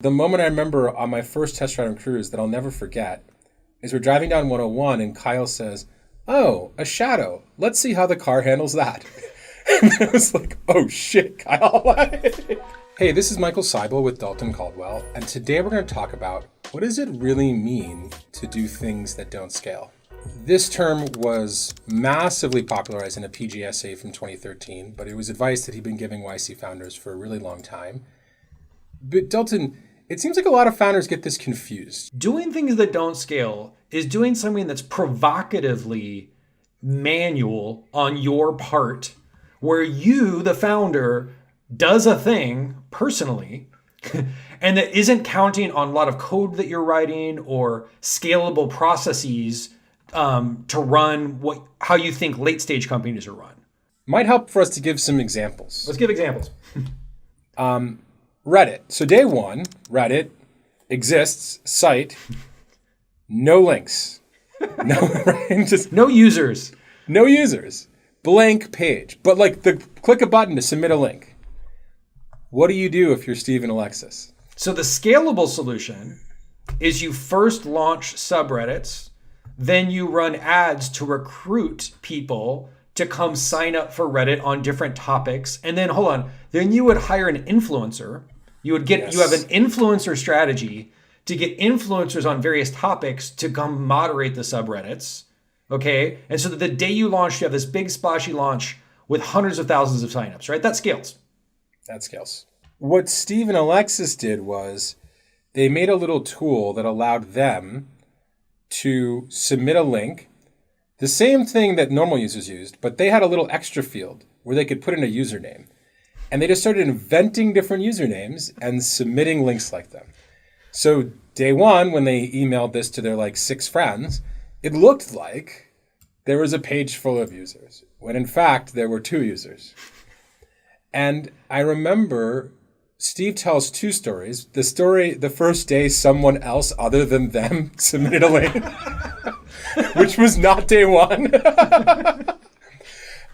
The moment I remember on my first test ride on Cruise that I'll never forget is we're driving down 101 and Kyle says, "Oh, a shadow. Let's see how the car handles that." And I was like, oh shit, Kyle. Hey, this is Michael Seibel with Dalton Caldwell, and today we're going to talk about what does it really mean to do things that don't scale. This term was massively popularized in a PG essay from 2013, but it was advice that he'd been giving YC founders for a really long time. But Dalton, it seems like a lot of founders get this confused. Doing things that don't scale is doing something that's provocatively manual on your part, where you, the founder, does a thing personally and that isn't counting on a lot of code that you're writing or scalable processes to run how you think late stage companies are run. Might help for us to give some examples. Let's give examples. Reddit. So day one, Reddit exists, site, no links, No users. No users. Blank page, but click a button to submit a link. What do you do if you're Steve and Alexis? So the scalable solution is you first launch subreddits, then you run ads to recruit people to come sign up for Reddit on different topics. And then then you would hire an influencer. You have an influencer strategy to get influencers on various topics to come moderate the subreddits. Okay. And so that the day you launch, you have this big splashy launch with hundreds of thousands of signups, right? That scales. That scales. What Steve and Alexis did was they made a little tool that allowed them to submit a link, the same thing that normal users used, but they had a little extra field where they could put in a username. And they just started inventing different usernames and submitting links like them. So day one, when they emailed this to their 6 friends, it looked like there was a page full of users, when in fact there were 2 users. And I remember Steve tells 2 stories. The first day, someone else other than them submitted a link, which was not day one.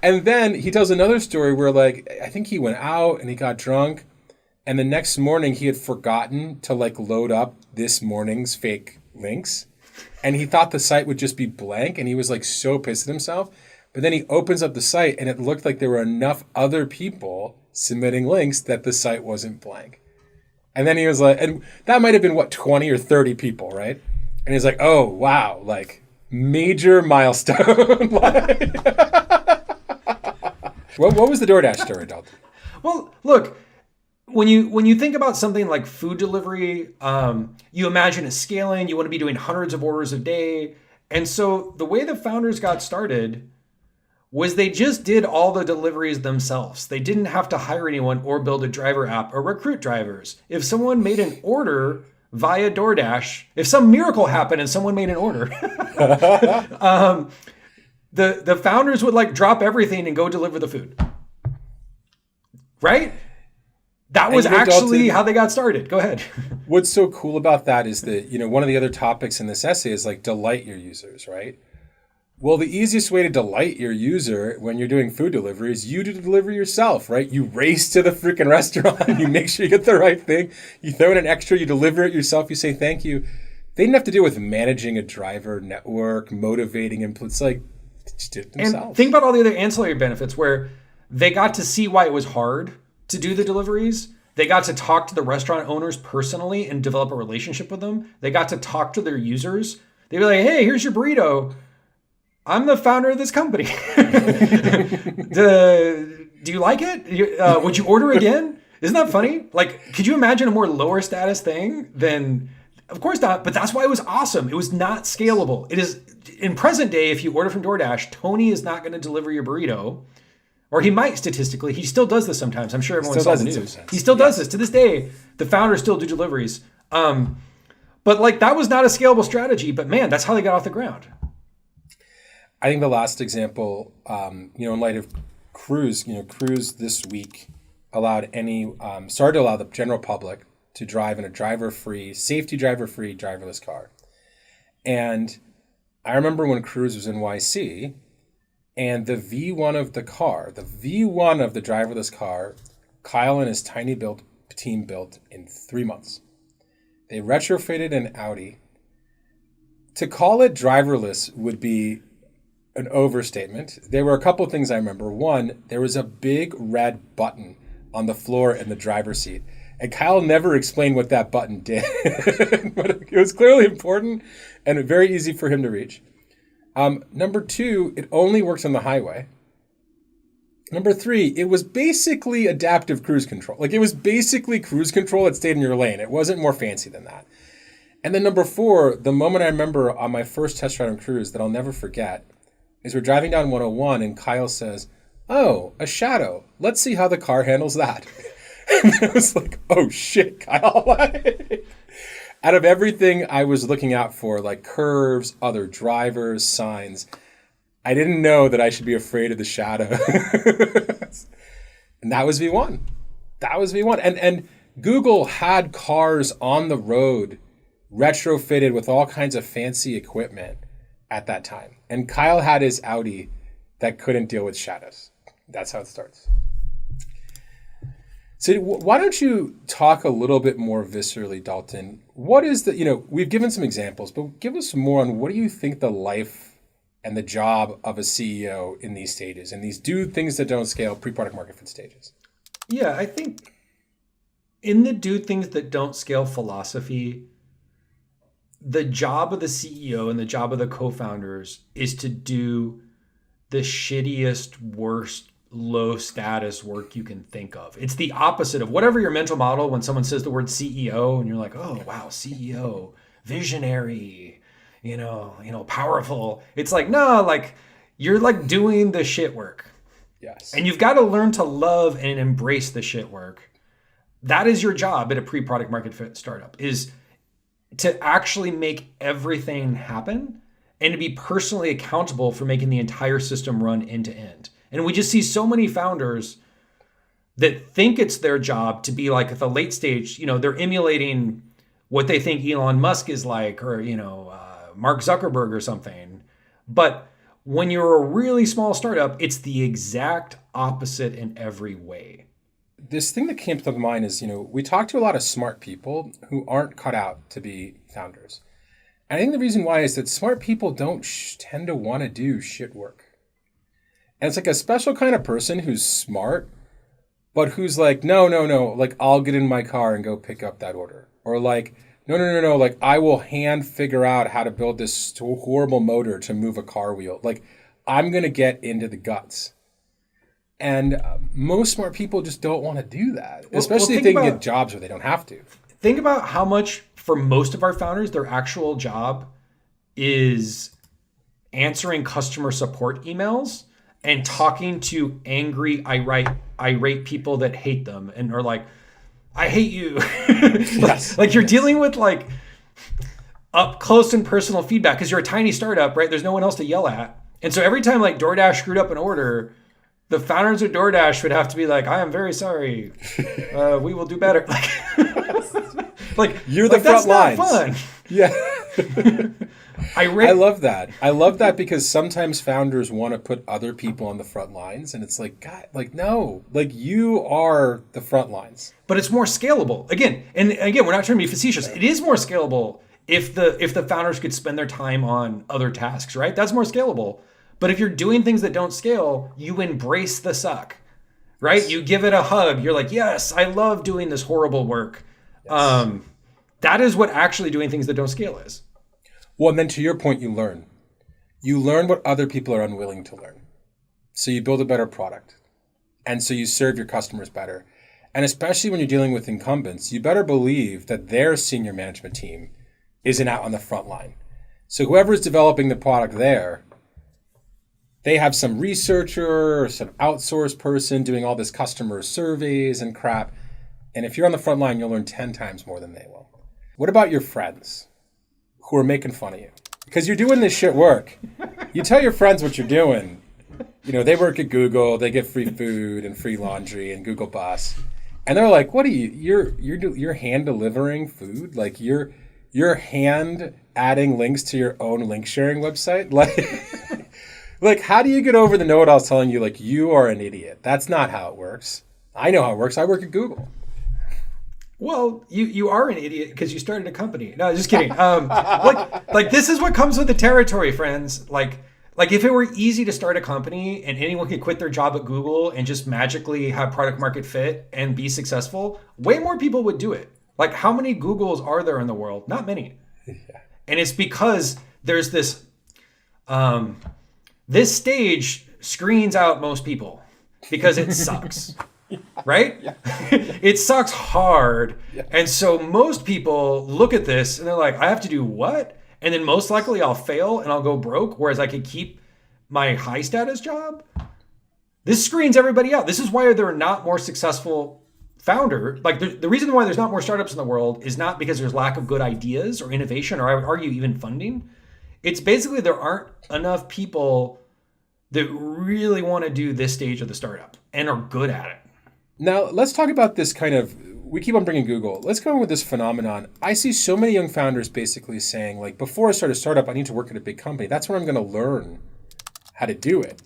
And then he tells another story where I think he went out and he got drunk. And the next morning he had forgotten to load up this morning's fake links. And he thought the site would just be blank, and he was so pissed at himself. But then he opens up the site, and it looked like there were enough other people submitting links that the site wasn't blank. And then he was and that might have been 20 or 30 people, right? And he's like, oh, wow, major milestone. What was the DoorDash story, Dalton? Well, look, when you think about something like food delivery, you imagine it scaling. You want to be doing hundreds of orders a day. And so the way the founders got started was they just did all the deliveries themselves. They didn't have to hire anyone or build a driver app or recruit drivers. If someone made an order via DoorDash, if some miracle happened and someone made an order, the founders would drop everything and go deliver the food. Right? That was actually how they got started. Go ahead. What's so cool about that is that, one of the other topics in this essay is delight your users, right? Well, the easiest way to delight your user when you're doing food delivery is you to deliver yourself, right? You race to the freaking restaurant, you make sure you get the right thing, you throw in an extra, you deliver it yourself, you say thank you. They didn't have to deal with managing a driver network, motivating him. It's they just did it themselves. And think about all the other ancillary benefits where they got to see why it was hard to do the deliveries. They got to talk to the restaurant owners personally and develop a relationship with them. They got to talk to their users. They'd be like, hey, here's your burrito. I'm the founder of this company. Do you like it? Would you order again? Isn't that funny? Could you imagine a more lower status thing than, of course not, but that's why it was awesome. It was not scalable. It is, in present day, if you order from DoorDash, Tony is not going to deliver your burrito. Or he might statistically. He still does this sometimes. I'm sure everyone saw the news. He still does this. To this day, the founders still do deliveries. But that was not a scalable strategy. But man, that's how they got off the ground. I think the last example, in light of Cruise, Cruise this week started to allow the general public to drive in a safety driver-free, driverless car. And I remember when Cruise was in YC, and the V1 of the driverless car, Kyle and his tiny team built in 3 months. They retrofitted an Audi. To call it driverless would be an overstatement. There were a couple of things I remember. One, there was a big red button on the floor in the driver's seat. And Kyle never explained what that button did. But it was clearly important and very easy for him to reach. Number two, it only works on the highway. Number three, it was basically adaptive cruise control. Like, it was basically cruise control that stayed in your lane. It wasn't more fancy than that. And then number four, the moment I remember on my first test ride on cruise that I'll never forget is we're driving down 101 and Kyle says, "Oh, a shadow. Let's see how the car handles that." And I was like, oh shit, Kyle. Out of everything I was looking out for, like curves, other drivers, signs, I didn't know that I should be afraid of the shadow. And that was V1. That was V1. And Google had cars on the road retrofitted with all kinds of fancy equipment at that time. And Kyle had his Audi that couldn't deal with shadows. That's how it starts. So why don't you talk a little bit more viscerally, Dalton? What is we've given some examples, but give us more on what do you think the life and the job of a CEO in these stages, and these do things that don't scale pre-product market fit stages? Yeah, I think in the do things that don't scale philosophy, the job of the CEO and the job of the co-founders is to do the shittiest, worst, low status work you can think of. It's the opposite of whatever your mental model when someone says the word CEO and you're like, oh, wow, CEO, visionary, powerful. It's like, no, like you're like doing the shit work. Yes. And you've got to learn to love and embrace the shit work. That is your job at a pre-product market fit startup, is to actually make everything happen and to be personally accountable for making the entire system run end to end. And we just see so many founders that think it's their job to be like at the late stage, they're emulating what they think Elon Musk is like, or, Mark Zuckerberg or something. But when you're a really small startup, it's the exact opposite in every way. This thing that came to mind is, we talk to a lot of smart people who aren't cut out to be founders. And I think the reason why is that smart people don't tend to want to do shit work. And it's like a special kind of person who's smart, but who's like, no, like I'll get in my car and go pick up that order. Or like, no, like I will hand figure out how to build this horrible motor to move a car wheel. Like I'm going to get into the guts. And most smart people just don't want to do that, especially if they can get jobs where they don't have to. Think about how much, for most of our founders, their actual job is answering customer support emails and talking to angry, irate people that hate them and are like, I hate you. Yes. Like you're dealing with like up close and personal feedback because you're a tiny startup, right? There's no one else to yell at. And so every time like DoorDash screwed up an order, the founders of DoorDash would have to be like, I am very sorry. We will do better. Like you're the front lines. That's not fun. Yeah. I love that. I love that because sometimes founders want to put other people on the front lines, and it's like, God, like no, like you are the front lines. But it's more scalable. Again, we're not trying to be facetious. It is more scalable if the founders could spend their time on other tasks, right? That's more scalable. But if you're doing things that don't scale, you embrace the suck, right? You give it a hug. You're like, yes, I love doing this horrible work. Yes. That is what actually doing things that don't scale is. Well, and then to your point, you learn. You learn what other people are unwilling to learn. So you build a better product. And so you serve your customers better. And especially when you're dealing with incumbents, you better believe that their senior management team isn't out on the front line. So whoever's developing the product there, they have some researcher or some outsourced person doing all this customer surveys and crap. And if you're on the front line, you'll learn 10 times more than they will. What about your friends who are making fun of you? Because you're doing this shit work. You tell your friends what you're doing. They work at Google, they get free food and free laundry and Google Bus. And they're like, what are you, you're hand delivering food? Like you're hand adding links to your own link sharing website? Like, how do you get over the know-it-alls telling you, like, you are an idiot? That's not how it works. I know how it works. I work at Google. Well, you are an idiot because you started a company. No, just kidding. Like this is what comes with the territory, friends. Like if it were easy to start a company and anyone could quit their job at Google and just magically have product market fit and be successful, way more people would do it. Like how many Googles are there in the world? Not many. Yeah. And it's because there's this this stage screens out most people because it sucks. Right? Yeah. It sucks hard. Yeah. And so most people look at this and they're like, I have to do what? And then most likely I'll fail and I'll go broke, whereas I could keep my high status job. This screens everybody out. This is why there are not more successful founder. Like the reason why there's not more startups in the world is not because there's lack of good ideas or innovation, or I would argue even funding. It's basically there aren't enough people that really want to do this stage of the startup and are good at it. Now, let's talk about this we keep on bringing Google. Let's go with this phenomenon. I see so many young founders basically saying, like, before I start a startup, I need to work at a big company. That's where I'm going to learn how to do it.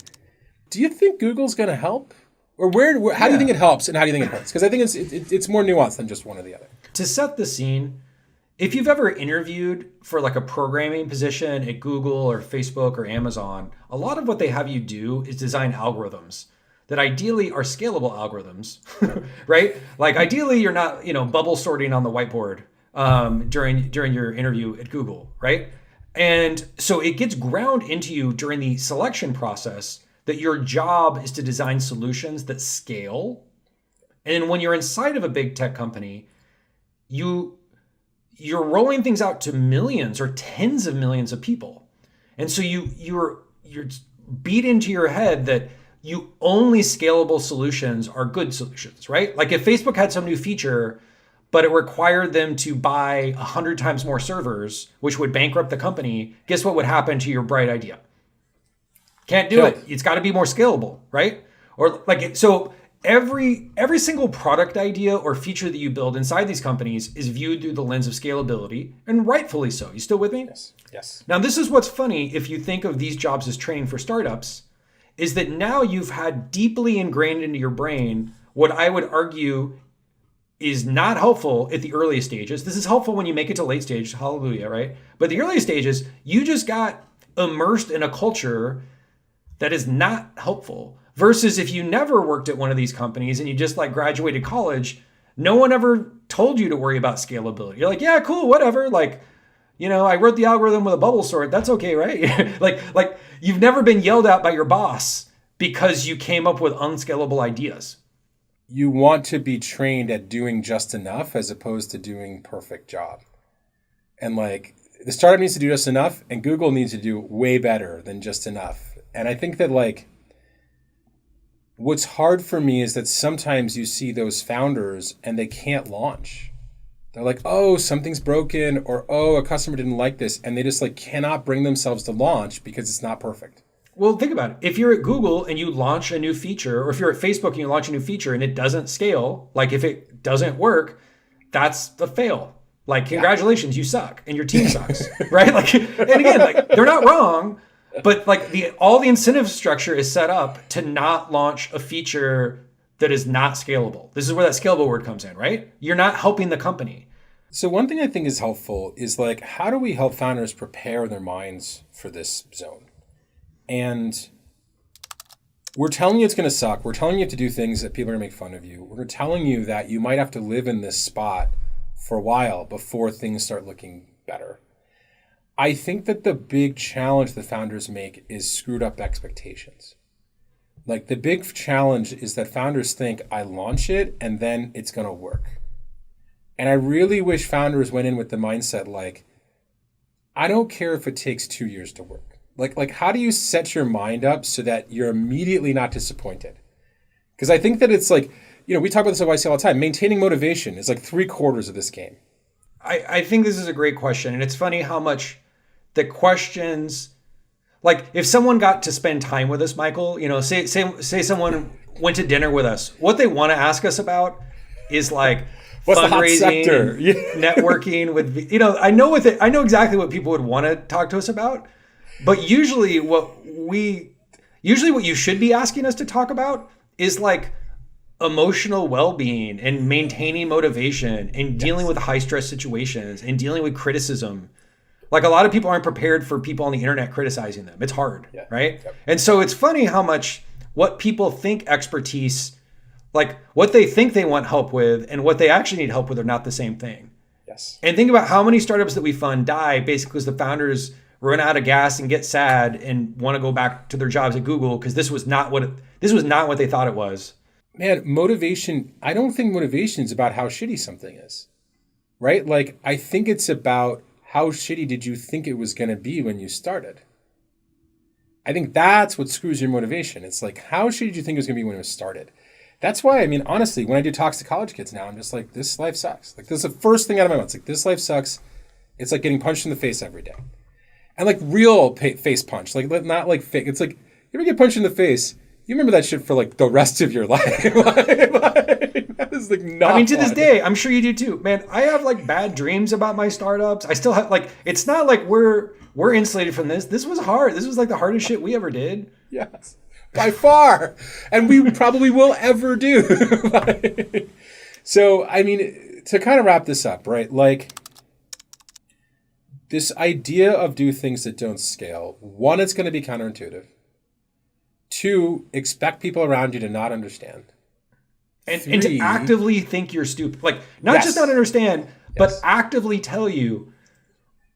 Do you think Google's going to help? Or how do you think it helps and how do you think it hurts? Because I think it's more nuanced than just one or the other. To set the scene, if you've ever interviewed for like a programming position at Google or Facebook or Amazon, a lot of what they have you do is design algorithms that ideally are scalable algorithms, right? Like ideally you're not, bubble sorting on the whiteboard during your interview at Google, right? And so it gets ground into you during the selection process that your job is to design solutions that scale. And when you're inside of a big tech company, you're rolling things out to millions or tens of millions of people. And so you're beat into your head that only scalable solutions are good solutions, right? Like if Facebook had some new feature, but it required them to buy 100 times more servers, which would bankrupt the company, guess what would happen to your bright idea? Can't do it. It's got to be more scalable, right? Or so every single product idea or feature that you build inside these companies is viewed through the lens of scalability, and rightfully so. You still with me? Yes. Now, this is what's funny if you think of these jobs as training for startups, is that now you've had deeply ingrained into your brain what I would argue is not helpful at the earliest stages. This is helpful when you make it to late stage, hallelujah, right? But the early stages, you just got immersed in a culture that is not helpful. Versus if you never worked at one of these companies and you just graduated college, no one ever told you to worry about scalability. You're like, yeah, cool, whatever. I wrote the algorithm with a bubble sort. That's okay, right? like you've never been yelled at by your boss because you came up with unscalable ideas. You want to be trained at doing just enough as opposed to doing perfect job. And the startup needs to do just enough and Google needs to do way better than just enough. And I think that what's hard for me is that sometimes you see those founders and they can't launch. They're like, oh, something's broken, or oh, a customer didn't like this. And they just cannot bring themselves to launch because it's not perfect. Well, think about it. If you're at Google and you launch a new feature, or if you're at Facebook and you launch a new feature and it doesn't scale, if it doesn't work, that's a fail. Congratulations, you suck and your team sucks, right? And again, they're not wrong. But all the incentive structure is set up to not launch a feature that is not scalable. This is where that scalable word comes in, right? You're not helping the company. So one thing I think is helpful is how do we help founders prepare their minds for this zone? And we're telling you it's going to suck. We're telling you to do things that people are going to make fun of you. We're telling you that you might have to live in this spot for a while before things start looking better. I think that the big challenge the founders make is screwed up expectations. The big challenge is that founders think, I launch it and then it's going to work. And I really wish founders went in with the mindset I don't care if it takes 2 years to work. How do you set your mind up so that you're immediately not disappointed? Because I think that it's we talk about this at YC all the time. Maintaining motivation is 3/4 of this game. I think this is a great question. And it's funny how much the questions, if someone got to spend time with us, Michael, say someone went to dinner with us, what they want to ask us about is fundraising, networking with, I know exactly what people would want to talk to us about, but usually what you should be asking us to talk about is emotional well-being and maintaining motivation and dealing with high stress situations and dealing with criticism. Like a lot of people aren't prepared for people on the internet criticizing them. It's hard, right? Yep. And so it's funny how much what people think expertise, like what they think they want help with and what they actually need help with are not the same thing. Yes. And think about how many startups that we fund die basically because the founders run out of gas and get sad and want to go back to their jobs at Google because this was not what they thought it was. Man, motivation, I don't think motivation is about how shitty something is, right? Like, I think it's about how shitty did you think it was going to be when you started? I think that's what screws your motivation. It's like, how shitty did you think it was going to be when it was started? That's why, I mean, honestly, when I do talks to college kids now, I'm just like, this life sucks. Like, this is the first thing out of my mouth. It's like, this life sucks. It's like getting punched in the face every day. And like real face punch, like not like fake. It's like, you ever get punched in the face, you remember that shit for like the rest of your life. That is like not I mean, to fun. this day, I'm sure you do too. Man, I have like bad dreams about my startups. I still have like, it's not like we're insulated from this. This was hard. This was like the hardest shit we ever did. Yes, by far. And we probably will ever do. So, I mean, to kind of wrap this up, right? Like, this idea of do things that don't scale, one, it's going to be counterintuitive. Two, expect people around you to not understand. And to actively think you're stupid. Like, not just not understand, but actively tell you,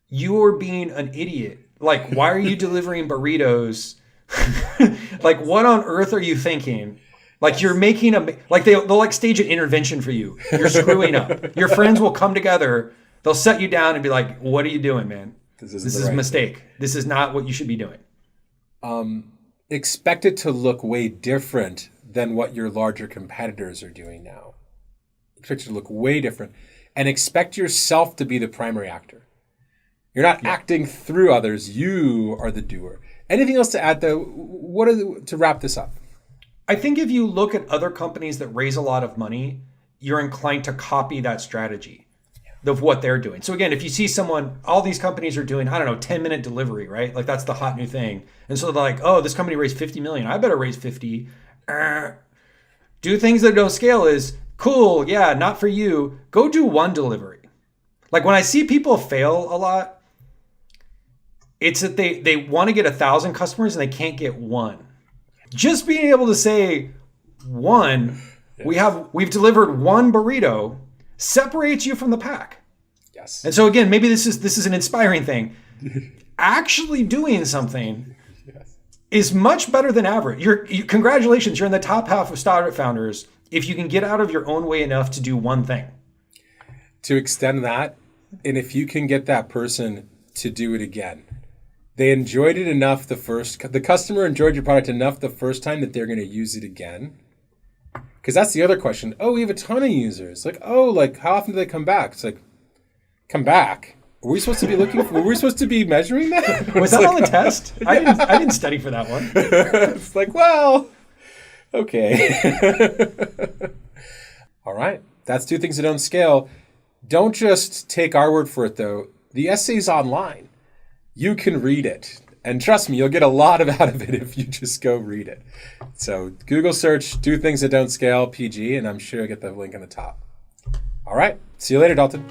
you're being an idiot. Like, why are you delivering burritos? Like, what on earth are you thinking? Like, you're making they'll like stage an intervention for you. You're screwing up. Your friends will come together. They'll set you down and be like, what are you doing, man? This is a mistake. This is not what you should be doing. Expect it to look way different than what your larger competitors are doing now. Expect it to look way different. And expect yourself to be the primary actor. You're not acting through others. You are the doer. Anything else to add, though? To wrap this up? I think if you look at other companies that raise a lot of money, you're inclined to copy that strategy of what they're doing. So again, if you see all these companies are doing, 10-minute delivery, right? Like that's the hot new thing. And so they're like, oh, this company raised 50 million. I better raise 50. Do things that don't scale is cool. Yeah, not for you. Go do one delivery. Like when I see people fail a lot, it's that they want to get 1,000 customers and they can't get one. Just being able to say one, we've delivered one burrito separates you from the pack. Yes. And so again, maybe this is an inspiring thing. Actually doing something is much better than average. Congratulations, you're in the top half of startup founders if you can get out of your own way enough to do one thing. To extend that, and if you can get that person to do it again. They enjoyed it enough the customer enjoyed your product enough the first time that they're going to use it again. Because that's the other question. Oh, we have a ton of users. Like, how often do they come back? It's like, come back? Were we supposed to be were we supposed to be measuring that? Was that on the test? I didn't study for that one. It's like, well, okay. All right. That's do things that don't scale. Don't just take our word for it, though. The essay's online. You can read it. And trust me, you'll get a lot out of it if you just go read it. So Google search, do things that don't scale, PG, and I'm sure you'll get the link on the top. All right. See you later, Dalton.